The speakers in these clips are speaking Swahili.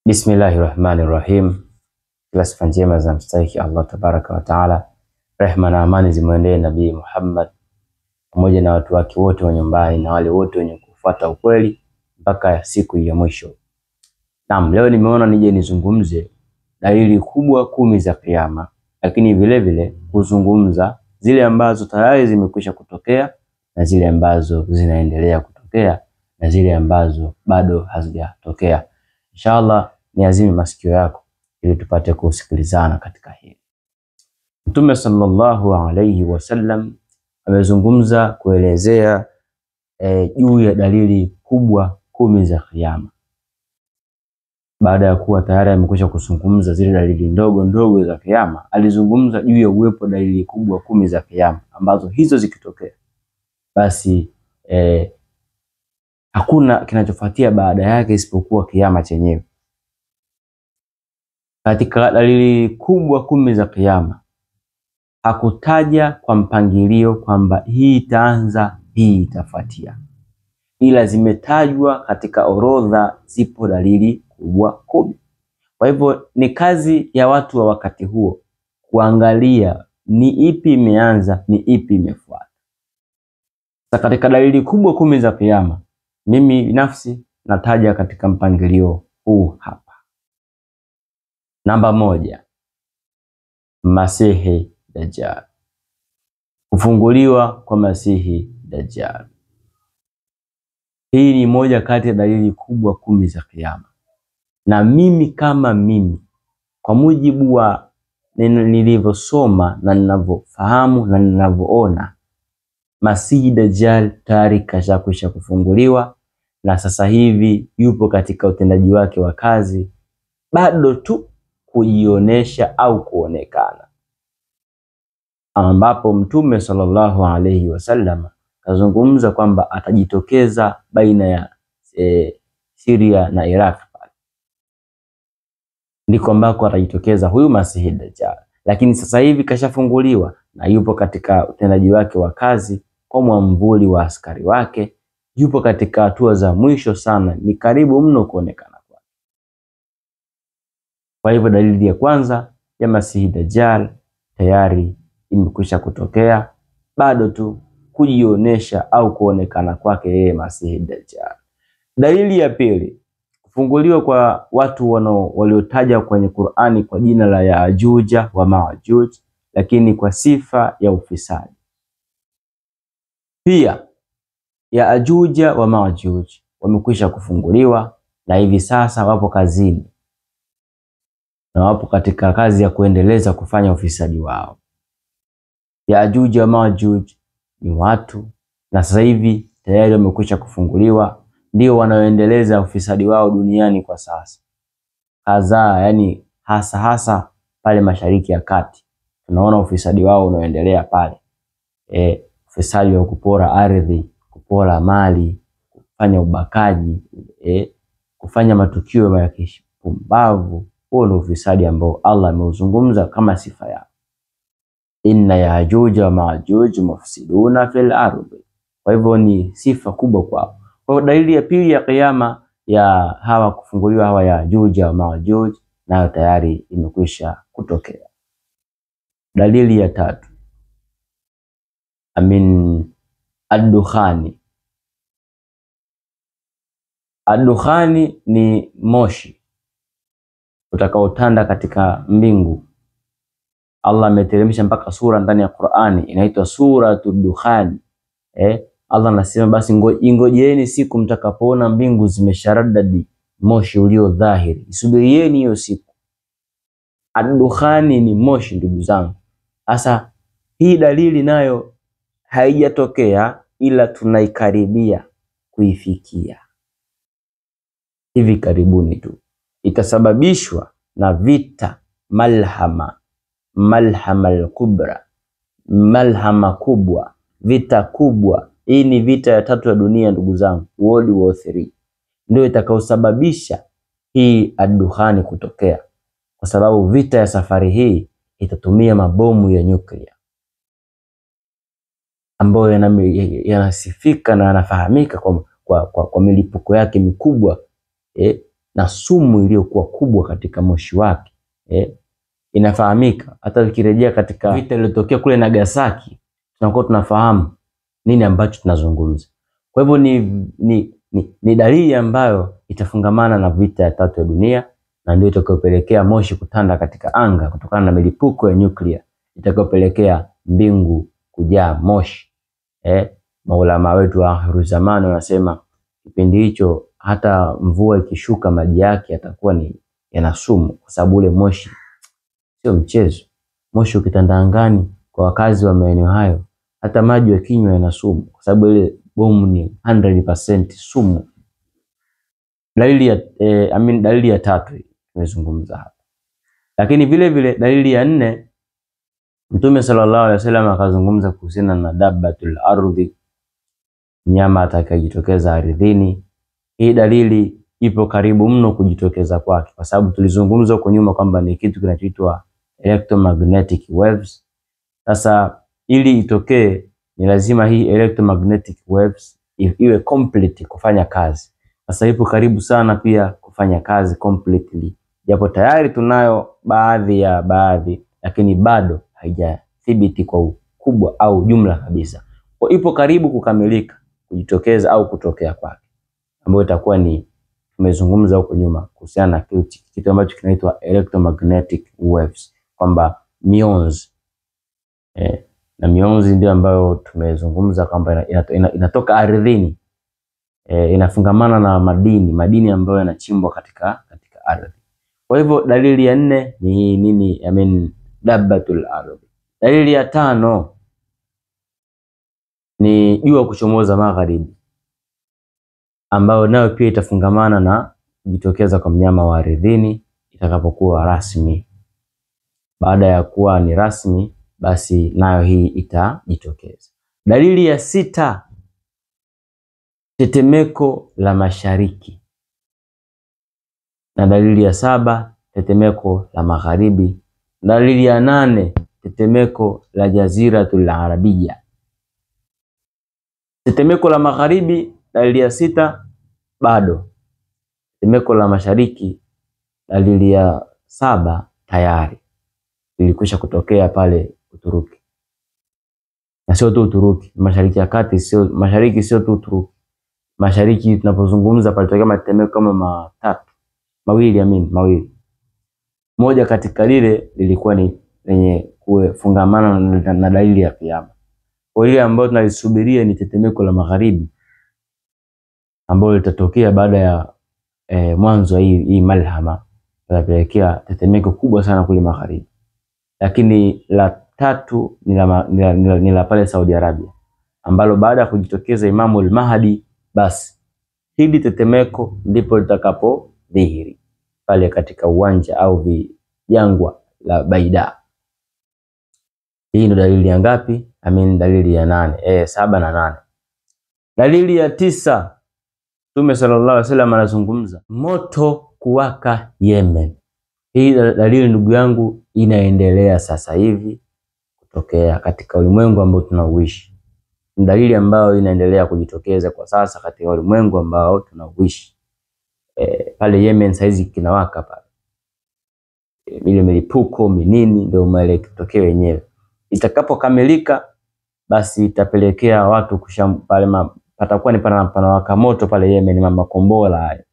Bismillahirrahmanirrahim. Kila sifa njema za mstahiki Allah tabaraka wa taala. Rehma na amani zimwendee Nabii Muhammad pamoja na watu wake wote wa nyumbani na wale wote wenye kufuata ukweli mpaka siku ya mwisho. Naam, leo nimeona nije nizungumze dalili kubwa 10 za kiyama, lakini vile vile kuzungumza zile ambazo tayari zimekwisha kutokea na zile ambazo zinaendelea kutokea na zile ambazo bado hazijatokea. Inshallah niazime masikio yako ili tupate kusikilizana katika hili. Mtume sallallahu alayhi wasallam amezungumza kuelezea juu ya dalili kubwa 10 za kiyama. Baada ya kuwa tayari amekwisha kuzungumza zile dalili ndogo ndogo za kiyama, alizungumza juu ya uwepo dalili kubwa 10 za kiyama ambazo hizo zikitokea basi hakuna kinachofuatia baada yake isipokuwa kiyama chenyewe. Katika dalili kubwa 10 za kiyama hakutaja kwa mpangilio kwamba hii itaanza, hii itafuatia, ila zimetajwa katika orodha, zipo dalili kubwa 10. Kwa hivyo ni kazi ya watu wa wakati huo kuangalia ni ipi imeanza, ni ipi imefuata. Sasa katika dalili kubwa 10 za kiyama, mimi binafsi nataja katika mpangilio huu hapa. Namba 1, Masihi Dajjal. Kufunguliwa kwa Masihi Dajjal. Hii ni moja kati ya dalili kubwa 10 za kiyama. Na mimi kama mimi, kwa mujibu wa nilivyosoma na ninavyofahamu na ninavyoona, Masihi Dajjal tayari kashakwisha kufunguliwa na sasa hivi yupo katika utendaji wake wa kazi, bado tu kujionesha au kuonekana, ambapo Mtume sallallahu alayhi wasallam kazungumza kwamba atajitokeza baina ya Syria na Iraq. Ndiko ambako atajitokeza huyu Masihi Dajjal, lakini sasa hivi kashafunguliwa na yupo katika utendaji wake wa kazi kwa mwamvuli wa askari wake, yupo katika hatua za mwisho sana, ni karibu mno kuonekana kwake. Kwa hivyo dalili ya kwanza ya Masihi Dajjal tayari imekwisha kutokea, bado tu kujionesha au kuonekana kwake yeye Masihi Dajjal. Dalili ya pili, kufunguliwa kwa watu waliotaja kwenye Qur'ani kwa jina la Yaajuja wa Maajuj, lakini kwa sifa ya ufisadi. Pia Yaajuja wa Maajuj wamekwisha kufunguliwa na hivi sasa wapo kazini na wapo katika kazi ya kuendeleza kufanya ufisadi wao. Yaajuja wa Maajuj ni watu na sasa hivi tayari wamekwisha kufunguliwa, ndio wanaoendeleza ufisadi wao duniani kwa sasa. Kadhaa, yani hasa pale Mashariki ya Kati tunaona ufisadi wao unaoendelea pale. Ufisadi wa kupora ardhi, kupora mali, kufanya ubakaji, kufanya matukio ya kipumbavu. Huo ndio ufisadi ambao Allah ameuzungumza kama sifa yao. Inna Yaajuja wa Maajuj mufsiduna fil ardi. Kwa hivyo ni sifa kubwa kwao. Kwa dalili ya pili ya kiyama ya hawa kufunguliwa hawa Yaajuja wa Maajuj nayo tayari imekwisha kutokea. Dalili ya tatu, ad-dukhani. Ad-dukhani ni moshi utakaotanda katika mbingu. Allah ameteremsha mpaka sura ndani ya Qur'ani inaitwa Suratud Dukhan. Allah anasema basi ngojeeni siku mtakapoona mbingu zimesharadadi moshi ulio dhahiri, isubirieni hiyo siku. Ad-dukhani ni moshi, ndugu zangu. Sasa hii dalili nayo haijatokea, ila tunaikaribia kuifikia hivi karibuni tu. Itasababishwa na vita malhama al-kubra, malhama kubwa, vita kubwa. Hii ni vita ya 3 ya dunia ndugu zangu, World War 3. Ndio itakaosababisha hii ad-dukhani kutokea, kwa sababu vita ya safari hii itatumia mabomu ya nyuklia ambayo yanasifika na yanafahamika kwa milipuko yake mikubwa na sumu iliyokuwa kubwa katika moshi wake. Inafahamika hata ukirejea katika vita iliyotokea kule Nagasaki, tunakuwa tunafahamu nini ambacho tunazungumza. Kwa hivyo ni dalili ambayo itafungamana na vita ya 3 ya dunia, na ndio itakayopelekea moshi kutanda katika anga kutokana na milipuko ya nyuklia, itakayopelekea mbingu kujaa moshi. Maulama wetu wa akhiru zamani wanasema kipindi hicho hata mvua ikishuka maji yake yatakuwa ni yana sumu, kwa sababu ule moshi sio mchezo. Moshi ukitanda angani kwa wakazi wa maeneo hayo, hata maji ya kinywa yana sumu, kwa sababu ile bomu ni 100% sumu. Dalili ya 3 tumezungumza hapa. Lakini vile vile dalili ya 4, Mtume sallallahu alaihi wasallam akazungumza kuhusiana na dabbatul ardhi, mnyama atakayejitokeza ardhini. Hii dalili ipo karibu mno kujitokeza kwake, kwa sababu tulizungumza huko nyuma kwamba ni kitu kinachoitwa electromagnetic waves. Sasa ili itokee ni lazima hii electromagnetic waves iwe complete kufanya kazi. Sasa ipo karibu sana pia kufanya kazi completely, japo tayari tunayo baadhi, lakini bado haijathibiti kwa ukubwa au jumla kabisa. Kwa ipo karibu kukamilika kujitokeza au kutokea kwake, ambayo itakuwa ni tumezungumza huko nyuma kuhusiana na kitu ambacho kinaitwa electromagnetic waves, kwamba mionzi. Na mionzi ndio ambayo tumezungumza kwamba inatoka ardhini, inafungamana na madini ambayo yanachimbwa katika ardhi. Kwa hivyo dalili ya 4 ni nini? Dabbatul ardhi. Dalili ya 5 ni jua kuchomoza magharibi, ambayo nayo pia itafungamana na kujitokeza kwa mnyama wa ardhini itakapokuwa rasmi. Baada ya kuwa ni rasmi, basi nayo hii itajitokeza. Dalili ya 6, tetemeko la mashariki, na dalili ya 7, tetemeko la magharibi. Dalili ya 8, tetemeko la jaziratul arabia. Tetemeko la magharibi dalili ya 6 bado. Tetemeko la mashariki dalili ya 7 tayari ilikwisha kutokea pale Uturuki. Na sio tu Uturuki, Mashariki ya Kati, sio tu Uturuki. Mashariki tunapozungumza palitokea matetemeko kama mawili. Moja katika lile lilikuwa ni lenye kufungamana na dalili ya kiyama. Kwa ile ambayo tunalisubiria ni tetemeko la magharibi, ambalo litatokea baada ya mwanzo hii malhama, litapelekea tetemeko kubwa sana kule magharibi. Lakini la 3 ni la pale Saudi Arabia, ambalo baada ya kujitokeza Imamu al-Mahdi, basi hili tetemeko ndipo litakapodhihiri pale katika uwanja au jangwa la Baida. Hii ndio dalili ya ngapi? Dalili ya 8, 7 na 8. Dalili ya 9, Mtume sallallahu alaihi wasallam anazungumza moto kuwaka Yemen. Hii dalili ndugu yangu inaendelea sasa hivi kutokea katika ulimwengu ambao tunauishi. Ni dalili ambayo inaendelea kujitokeza kwa sasa katika ulimwengu ambao tunauishi. Pale Yemen saizi kinawaka pale. Ile milipuko minini ndio maelekeo yenyewe. Itakapokamilika basi itapelekea watu pale patakuwa ni panawaka moto pale Yemen, makombola haya.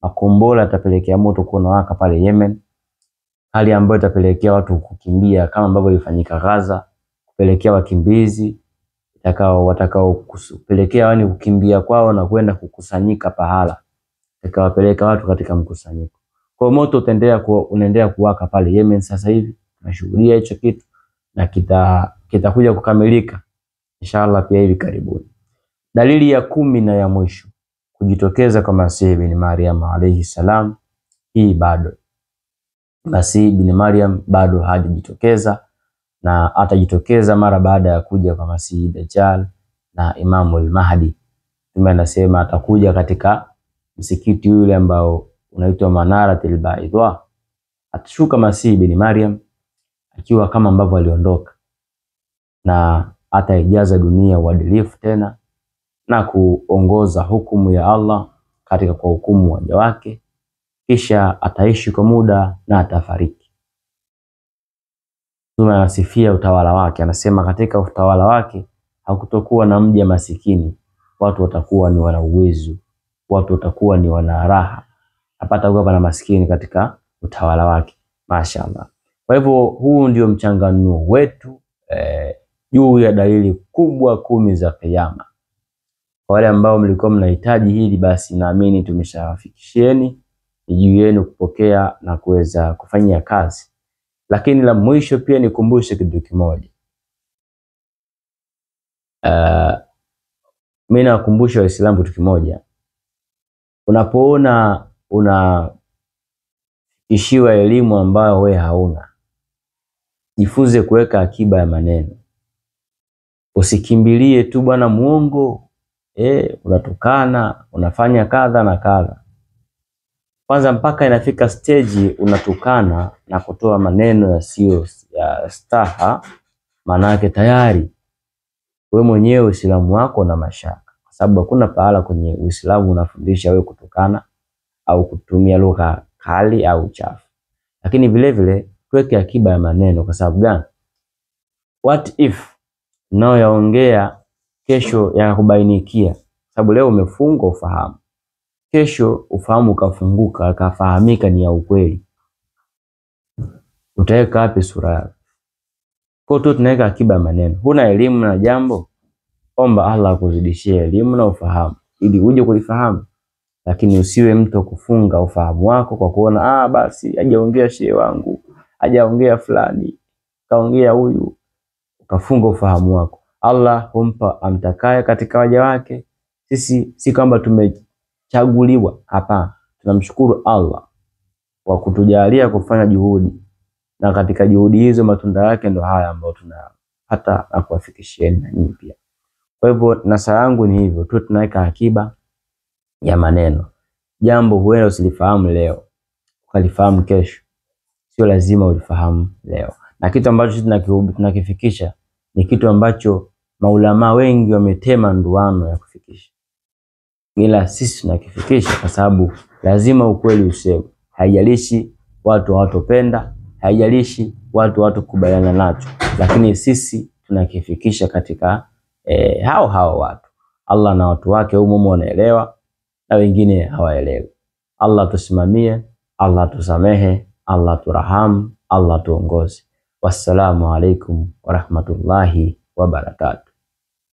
Makombola yatapelekea moto kunawaka pale Yemen, hali ambayo itapelekea watu kukimbia kama ambavyo ilifanyika Gaza, kupelekea wakimbizi watakao kupelekea wani kukimbia kwao na kwenda kukusanyika pahala, itakawapeleka watu katika mkusanyiko. Kwa moto unaendelea kuwaka pale Yemen sasa hivi, tunashuhudia hicho kitu na kitakuja kukamilika inshallah pia hivi karibuni. Dalili ya 10 na ya mwisho, kujitokeza kwa Masih ibn Maryam alayhi salam. Hii bado Masih ibn Maryam bado hajitokeza, na atajitokeza mara baada ya kuja kwa Masih Dajjal na Imamu al-Mahdi. Mtume anasema atakuja katika msikiti yule ambao unaitwa Manaratul Baidha. Atashuka Masih ibn Maryam akiwa kama ambavyo aliondoka, na ataijaza dunia uadilifu tena na kuongoza hukumu ya Allah katika kwa hukumu waja wake, kisha ataishi kwa muda na atafariki. Mtume anasifia utawala wake, anasema katika utawala wake hakutokuwa na mja masikini, watu watakuwa ni wana uwezo, watu watakuwa ni wana raha, hapata kuwa na maskini katika utawala wake. Mashaallah. Kwa hivyo huu ndio mchanganuo wetu juu ya dalili kubwa 10 za Kiyama. Kwa wale ambao mlikuwa mnahitaji hili, basi naamini tumeshawafikishieni, ni juu yenu kupokea na kuweza kufanyia kazi. Lakini la mwisho pia nikumbushe kitu kimoja. Mimi nakumbusha Waislamu kitu kimoja. Unapoona ishiwa elimu ambayo we hauna, jifunze kuweka akiba ya maneno. Usikimbilie tu bwana muongo, unatukana, unafanya kadha na kadha. Kwanza mpaka inafika stage unatukana na kutoa maneno yasiyo ya staha, maana yake tayari we mwenyewe Uislamu wako na mashaka, kwa sababu hakuna pahala kwenye Uislamu unafundisha we kutukana au kutumia lugha kali au chafu. Lakini vile vile tuweke akiba ya maneno. Kwa sababu gani? What if nao yaongea kesho yakakubainikia? Sababu leo umefungwa ufahamu, kesho ufahamu ukafunguka, akafahamika ni ya ukweli, utaweka wapi sura yako? Kwa hiyo tunaweka akiba ya maneno. Huna elimu na jambo, omba Allah akuzidishie elimu na ufahamu ili uje kulifahamu. Lakini usiwe mtu kufunga ufahamu wako kwa kuona basi hajaongea shehe wangu, hajaongea fulani, kaongea huyu, ukafunga ufahamu wako. Allah humpa amtakaye katika waja wake. Sisi si kwamba tumechaguliwa, hapana. Tunamshukuru Allah kwa kutujalia kufanya juhudi, na katika juhudi hizo matunda yake ndo haya ambayo tunapata na kuwafikishieni na nyinyi pia. Kwa hivyo nasaha yangu ni hivyo tu, tunaweka akiba ya maneno. Jambo huenda usilifahamu leo, ukalifahamu kesho. Sio lazima ulifahamu leo. Na kitu ambacho sisi tunakifikisha ni kitu ambacho maulama wengi wametema nduano ya kufikisha, ila sisi tunakifikisha kwa sababu lazima ukweli usemwe. Haijalishi watu hawatopenda, haijalishi watu hawatakubaliana nacho, lakini sisi tunakifikisha katika hao watu. Allah na watu wake humo wanaelewa na wengine hawaelewi. Allah tusimamie, Allah tusamehe, Allah turahamu, Allah tuongoze. Wassalamu alaikum warahmatullahi wabarakatuh.